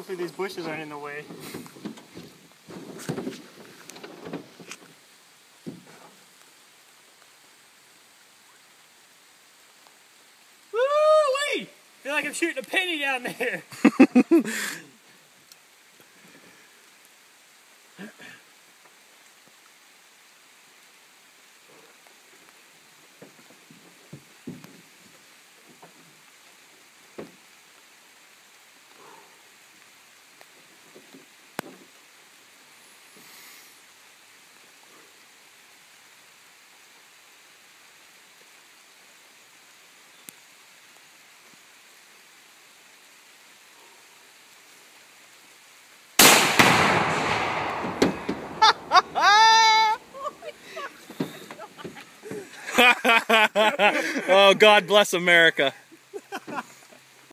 Hopefully these bushes aren't in the way. Woo-wee! I feel like I'm shooting a penny down there. Oh, God bless America.